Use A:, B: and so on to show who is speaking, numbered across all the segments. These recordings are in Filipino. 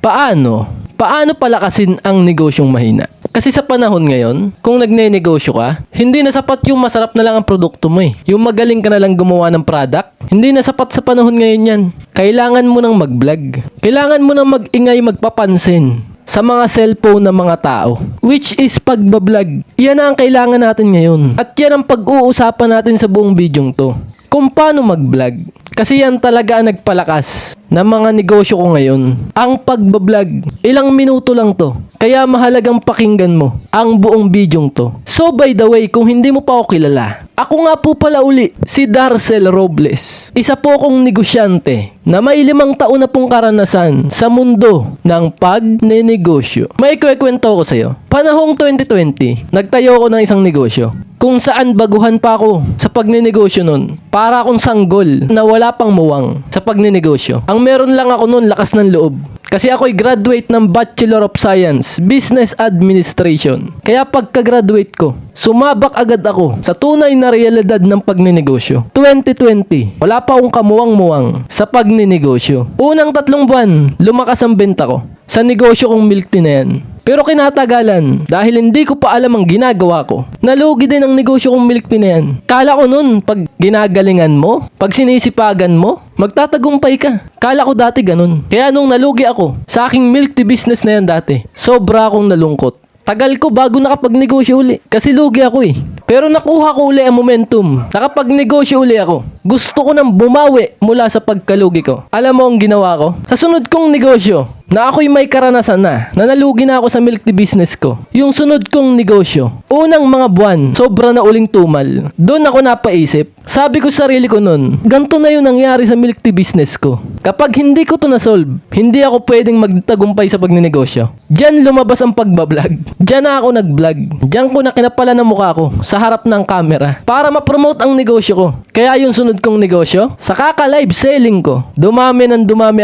A: Paano? Paano palakasin ang negosyong mahina? Kasi sa panahon ngayon, kung nagne-negosyo ka, hindi na sapat yung masarap na lang ang produkto mo eh. Yung magaling ka na lang gumawa ng product, hindi na sapat sa panahon ngayon yan. Kailangan mo nang mag-vlog. Kailangan mo nang mag-ingay, magpapansin sa mga cellphone ng mga tao, which is pagbablog. Yan ang kailangan natin ngayon. At yan ang pag-uusapan natin sa buong bidyong to. Kung paano mag-vlog. Kasi yan talaga ang nagpalakas ng mga negosyo ko ngayon. Ang pagbablog. Ilang minuto lang to. Kaya mahalagang pakinggan mo ang buong bidyong to. So by the way, kung hindi mo pa ako kilala, ako nga po pala uli, si Darcel Robles. Isa po akong negosyante na may 5 taon na pong karanasan sa mundo ng pagnenegosyo. May kwento ko sa'yo. Panahong 2020, nagtayo ako ng isang negosyo. Kung saan baguhan pa ako sa pagnenegosyo nun. Para akong sanggol na wala pang muwang sa pagnenegosyo. Ang meron lang ako nun, lakas ng loob. Kasi ako'y graduate ng Bachelor of Science, Business Administration. Kaya pagka-graduate ko, sumabak agad ako sa tunay na realidad ng pagnenegosyo. 2020, wala pa akong kamuwang-muwang sa pagnenegosyo. Unang 3 buwan, lumakas ang benta ko sa negosyo kong milk tea na yan. Pero kinatagalan, dahil hindi ko pa alam ang ginagawa ko, nalugi din ang negosyo kong milk tea na yan. Kala ko nun, pag ginagalingan mo, pag sinisipagan mo, magtatagumpay ka. Kala ko dati ganun. Kaya nung nalugi ako sa aking milk tea business na yan dati, sobra akong nalungkot. Tagal ko bago nakapagnegosyo uli. Kasi lugi ako eh. Pero nakuha ko uli ang momentum. Nakapagnegosyo uli ako. Gusto ko nang bumawi mula sa pagkalugi ko. Alam mo ang ginawa ko? Sa sunod kong negosyo, na ako'y may karanasan na nalugi na ako sa milk tea business ko. Yung sunod kong negosyo, unang mga buwan, sobra na uling tumal. Doon ako napaisip. Sabi ko sa sarili ko nun, ganito na yung nangyari sa milk tea business ko. Kapag hindi ko to na-solve, hindi ako pwedeng magtagumpay sa pagnenegosyo. Diyan lumabas ang pagbablog. Diyan na ako nag-vlog. Diyan ko na kinapala ng mukha ko sa harap ng camera para ma-promote ang negosyo ko. Kaya yung sunod kong negosyo, sa kaka-live selling ko, dumami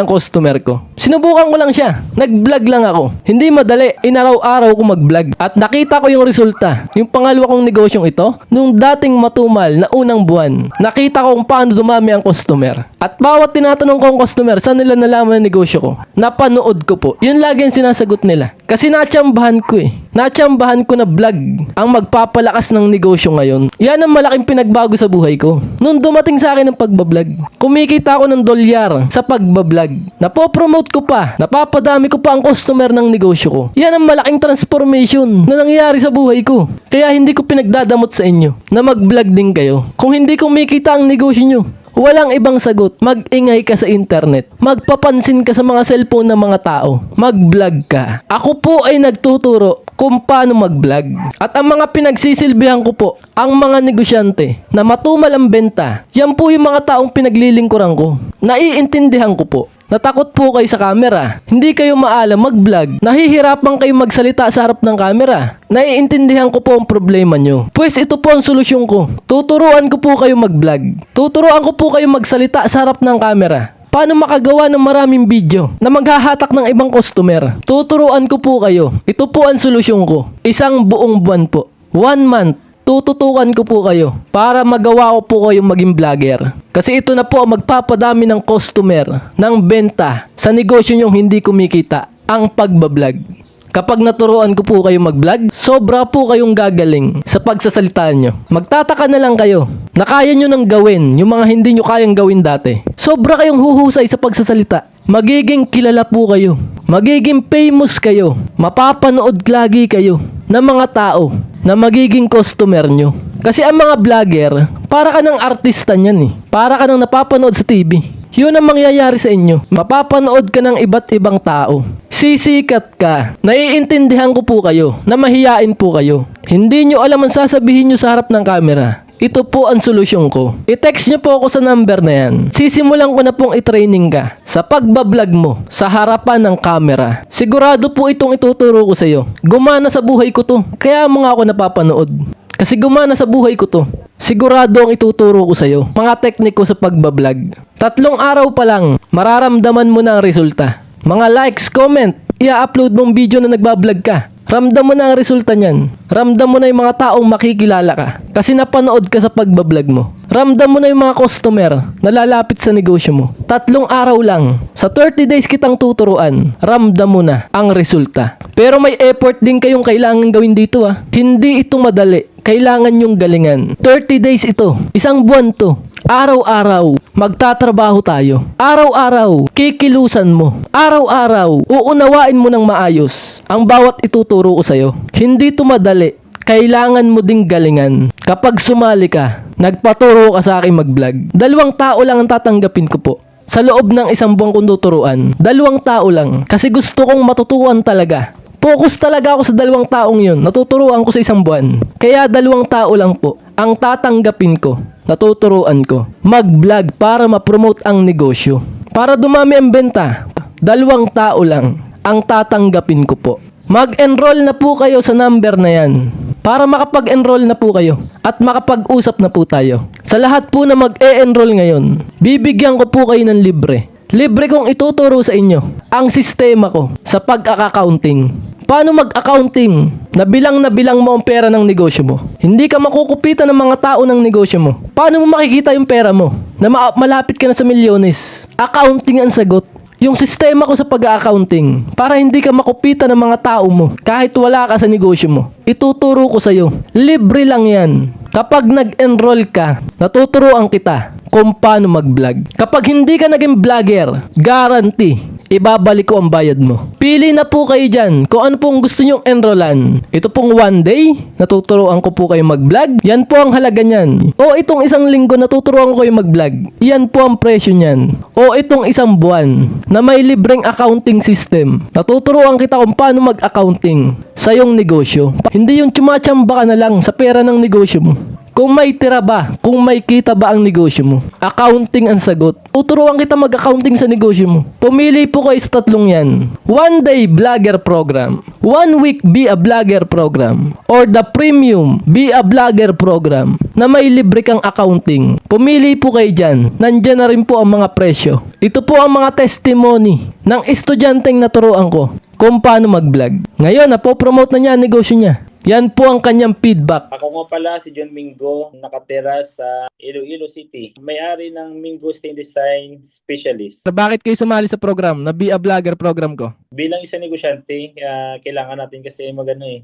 A: ang customer ko. Sinubukan ko lang siya. Nag-vlog lang ako. Hindi madali. Inaraw-araw ko mag-vlog. At nakita ko yung resulta. Yung pangalawa kong negosyong ito, nung dating matumal na unang buwan, nakita ko kung paano dumami ang customer. At bawat tinatanong ko ang customer, saan nila nalaman ang negosyo ko? Napanood ko po. Yun lagi ang sinasagot nila. Kasi natsambahan ko eh. Natsambahan ko na vlog ang magpapalakas ng negosyo ngayon. Yan ang malaking pinagbago sa buhay ko. Nung dumating sa akin ang pagbablog, kumikita ako ng $1 sa pagbablog. Napopromote ko pa. Napapadami ko pa ang customer ng negosyo ko. Yan ang malaking transformation na nangyari sa buhay ko. Kaya hindi ko pinagdadamot sa inyo na mag-vlog din kayo. Kung hindi kumikita ang negosyo nyo, walang ibang sagot. Mag-ingay ka sa internet. Magpapansin ka sa mga cellphone ng mga tao. Mag-vlog ka. Ako po ay nagtuturo kung paano mag-vlog. At ang mga pinagsisilbihan ko po, ang mga negosyante na matumal ang benta, yan po yung mga taong pinaglilingkuran ko. Naiintindihan ko po. Natakot po kayo sa camera. Hindi kayo maalam mag-vlog. Nahihirapan kayo magsalita sa harap ng camera. Naiintindihan ko po ang problema nyo. Pues ito po ang solusyon ko. Tuturuan ko po kayo mag-vlog. Tuturuan ko po kayo magsalita sa harap ng camera. Paano makagawa ng maraming video na maghahatak ng ibang customer? Tuturuan ko po kayo. Ito po ang solusyon ko. Isang buong buwan po. 1 month. Tututukan ko po kayo para magawa ko po kayong maging vlogger. Kasi ito na po ang magpapadami ng customer, ng benta sa negosyo nyong hindi kumikita, ang pagbablog. Kapag naturuan ko po kayo mag-vlog, sobra po kayong gagaling sa pagsasalita nyo. Magtataka na lang kayo na kaya nyo nang gawin yung mga hindi nyo kayang gawin dati. Sobra kayong huhusay sa pagsasalita. Magiging kilala po kayo. Magiging famous kayo. Mapapanood lagi kayo ng mga tao na magiging customer nyo. Kasi ang mga vlogger, para ka ng artista niyan eh. Para ka ng napapanood sa TV. Yun ang mangyayari sa inyo. Mapapanood ka ng iba't ibang tao. Sisikat ka. Naiintindihan ko po kayo na mahiyain po kayo. Hindi nyo alam ang sasabihin nyo sa harap ng camera. Ito po ang solusyon ko. I-text nyo po ako sa number na yan. Sisimulan ko na pong i-training ka sa pagbablog mo sa harapan ng camera. Sigurado po itong ituturo ko sa iyo. Gumana sa buhay ko to. Kaya mga ako napapanood. Kasi gumana sa buhay ko to. Sigurado ang ituturo ko sa iyo. Mga tekniko sa pagbablog. 3 araw pa lang, mararamdaman mo na ang resulta. Mga likes, comment, i-upload mong video na nagbablog ka. Ramdam mo na ang resulta niyan. Ramdam mo na yung mga taong makikilala ka. Kasi napanood ka sa pagbablog mo. Ramdam mo na yung mga customer na lalapit sa negosyo mo. 3 araw lang, sa 30 days kitang tuturuan, ramdam mo na ang resulta. Pero may effort din kayong kailangan gawin dito Hindi ito madali. Kailangan yung galingan. 30 days ito. 1 buwan to. Araw-araw, magtatrabaho tayo. Araw-araw, kikilusan mo. Araw-araw, uunawain mo ng maayos ang bawat ituturo ko sa'yo. Hindi ito madali. Kailangan mo ding galingan. Kapag sumali ka, nagpaturo ka sa akin mag-vlog, 2 tao lang ang tatanggapin ko po. Sa loob ng 1 buwan kong tuturuan, 2 tao lang. Kasi gusto kong matutuan talaga. Focus talaga ako sa 2 taong yun. Natuturuan ko sa 1 buwan. Kaya 2 tao lang po ang tatanggapin ko. Natuturuan ko. Mag-vlog para ma-promote ang negosyo. Para dumami ang benta. 2 tao lang ang tatanggapin ko po. Mag-enroll na po kayo sa number na yan. Para makapag-enroll na po kayo. At makapag-usap na po tayo. Sa lahat po na mag-e-enroll ngayon, bibigyan ko po kayo ng libre. Libre kong ituturo sa inyo ang sistema ko sa pag-accounting. Paano mag-accounting? Na bilang mo ang pera ng negosyo mo. Hindi ka makukupitan ng mga tao ng negosyo mo. Paano mo makikita yung pera mo? Na malapit ka na sa milyones. Accounting ang sagot. Yung sistema ko sa pag-accounting para hindi ka makupitan ng mga tao mo kahit wala ka sa negosyo mo. Ituturo ko sa'yo. Libre lang yan. Kapag nag-enroll ka, natuturuan kita kung paano mag-vlog. Kapag hindi ka naging vlogger, guarantee, ibabalik ko ang bayad mo. Pili na po kayo dyan kung ano pong gusto nyong enrollan. Ito pong 1 day, natuturuan ko po kayo mag-vlog. Yan po ang halaga nyan. O itong 1 linggo, natuturuan ko kayo mag-vlog. Yan po ang presyo nyan. O itong 1 buwan na may libreng accounting system. Natuturuan kita kung paano mag-accounting sa iyong negosyo. Hindi yung tsumachamba ka na lang sa pera ng negosyo mo. Kung may tira ba, kung may kita ba ang negosyo mo, accounting ang sagot. Tuturuan kita mag-accounting sa negosyo mo. Pumili po kayo sa 3 yan. 1 day vlogger program, 1 week be a vlogger program, or the premium be a vlogger program na may libre kang accounting. Pumili po kayo dyan. Nandyan na rin po ang mga presyo. Ito po ang mga testimony ng estudyanteng naturuan ko kung paano mag-vlog. Ngayon, napopromote na niya ang negosyo niya. Yan po ang kanyang feedback.
B: Ako nga pala si John Mingo, nakatira sa Iloilo City. May-ari ng Mingo Stain Design Specialist.
A: Bakit kayo sumali sa program na Be a Vlogger program ko?
B: Bilang isang negosyante, kailangan natin kasi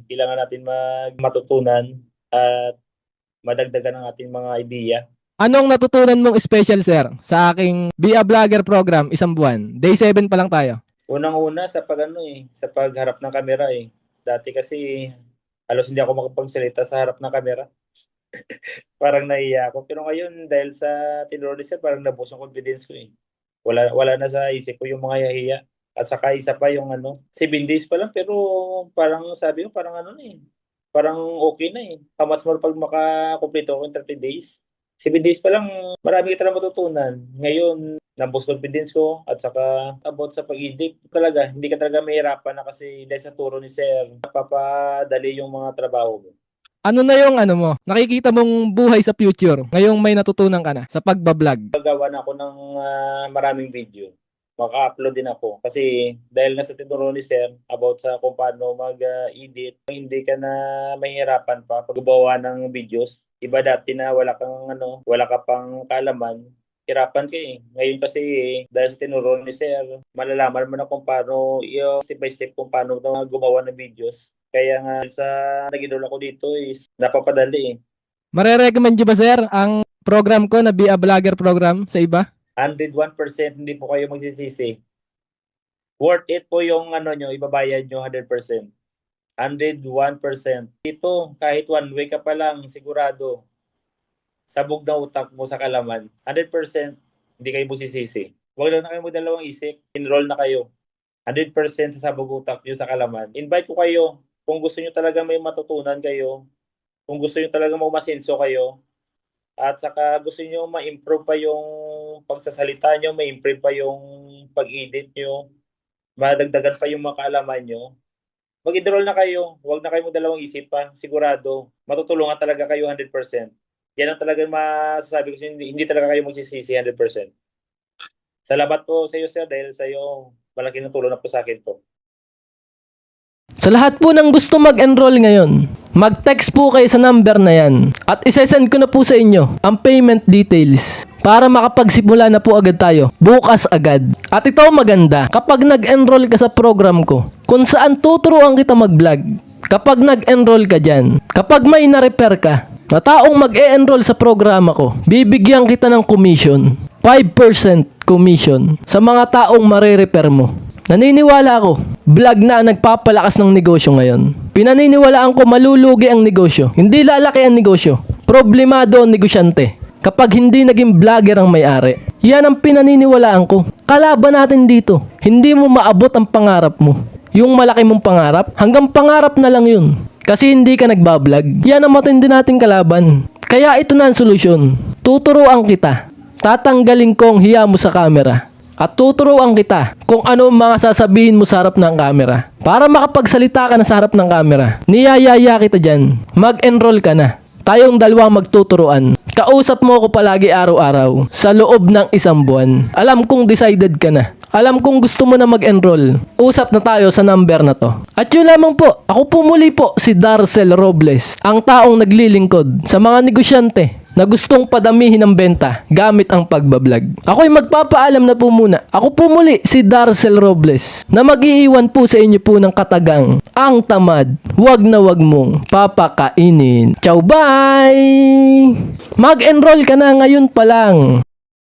B: kailangan natin matutunan at madagdagan ang ating mga idea.
A: Anong natutunan mong special, sir, sa aking Be a Vlogger program 1 buwan? Day 7 pa lang tayo.
B: Unang-una sa sa pagharap ng kamera Dati kasi halos hindi ako makapagsalita sa harap ng kamera. Parang nahiya ako. Pero ngayon, dahil sa tinuro ni sir, parang nabos ang confidence ko Wala na sa isip ko yung mga yahiya. At saka isa pa yung 7 days pa lang, pero parang sabi ko, parang parang okay na How much more pag makakumpleto ko in 30 days. 7 days pa lang, marami ka talaga matutunan. Ngayon, naboost confidence ko at saka about sa pag-edit talaga, hindi ka talaga mahirapan na kasi dahil sa turo ni sir, napapadali yung mga trabaho mo.
A: Ano na yung mo? Nakikita mong buhay sa future ngayong may natutunan ka na sa pagbablog?
B: Gagawa na ako ng maraming video. Maka-upload din ako kasi dahil nasa tinuro ni sir about sa kung paano mag-edit, hindi ka na mahirapan pa paggawa ng videos. Iba dati na wala ka pang kaalaman, hirapan ka Ngayon kasi dahil sa tinuro ni sir, malalaman mo na kung paano step by step kung paano gumawa ng videos. Kaya nga sa nag-enroll ako dito is napapadali
A: Mare-recommend nyo ba, sir, ang program ko na Be a Vlogger program sa iba?
B: 101% hindi po kayo magsisisi. Worth it po yung nyo, ibabayad nyo 100%. 101%. Ito, kahit 1 week ka pa lang, sigurado, sabog na utak mo sa kalaman. 100% hindi kayo magsisisi. Huwag lang na kayo magdalawang isip. Enroll na kayo. 100% sa sabog utak nyo sa kalaman. Invite ko kayo. Kung gusto nyo talaga may matutunan kayo, kung gusto nyo talaga masenso kayo, at saka gusto nyo ma-improve pa yung pagsasalita nyo, ma-improve pa yung pag-edit nyo, madagdagan pa yung mga kaalaman nyo, mag-enroll na kayo. Huwag na kayo magdalawang isip pa. Sigurado, matutulungan talaga kayo 100%. Yan ang talagang masasabi ko, hindi talaga kayo magsisisi 100%. Salamat po sa iyo, sir, dahil sa iyo, malaking natulong na po sa akin to.
A: Sa lahat po ng gusto mag-enroll ngayon, mag-text po kayo sa number na yan at isesend ko na po sa inyo ang payment details para makapagsimula na po agad tayo bukas agad. At ito maganda, kapag nag-enroll ka sa program ko, kung saan tuturuan kita mag-vlog, kapag nag-enroll ka dyan, kapag may na-repair ka, na taong mag-e-enroll sa programa ko, bibigyan kita ng commission, 5% commission sa mga taong mare-repair mo. Naniniwala ako, vlog na ang nagpapalakas ng negosyo ngayon. Pinaniniwalaan ko malulugi ang negosyo, hindi lalaki ang negosyo. Problemado ang negosyante kapag hindi naging vlogger ang may-ari. Yan ang pinaniniwalaan ko. Kalaban natin dito. Hindi mo maabot ang pangarap mo. Yung malaki mong pangarap, hanggang pangarap na lang yun. Kasi hindi ka nagbablog. Yan ang matindi nating kalaban. Kaya ito na ang solusyon. Tuturuan kita. Tatanggalin ko ang hiya mo sa camera. At tuturuan kita kung ano ang mga sasabihin mo sa harap ng camera. Para makapagsalita ka na sa harap ng camera. Niyayaya kita dyan. Mag-enroll ka na. Tayong dalawa magtuturuan. Kausap mo ako palagi araw-araw sa loob ng 1 buwan. Alam kong decided ka na. Alam kong gusto mo na mag-enroll. Usap na tayo sa number na to. At yun lamang po. Ako po muli po si Darcel Robles. Ang taong naglilingkod sa mga negosyante na gustong padamihin ang benta gamit ang pagbablog. Ako'y magpapaalam na po muna. Ako po muli si Darcel Robles na mag-iiwan po sa inyo po ng katagang ang tamad, wag na wag mong papakainin. Ciao, bye! Mag-enroll ka na ngayon pa lang.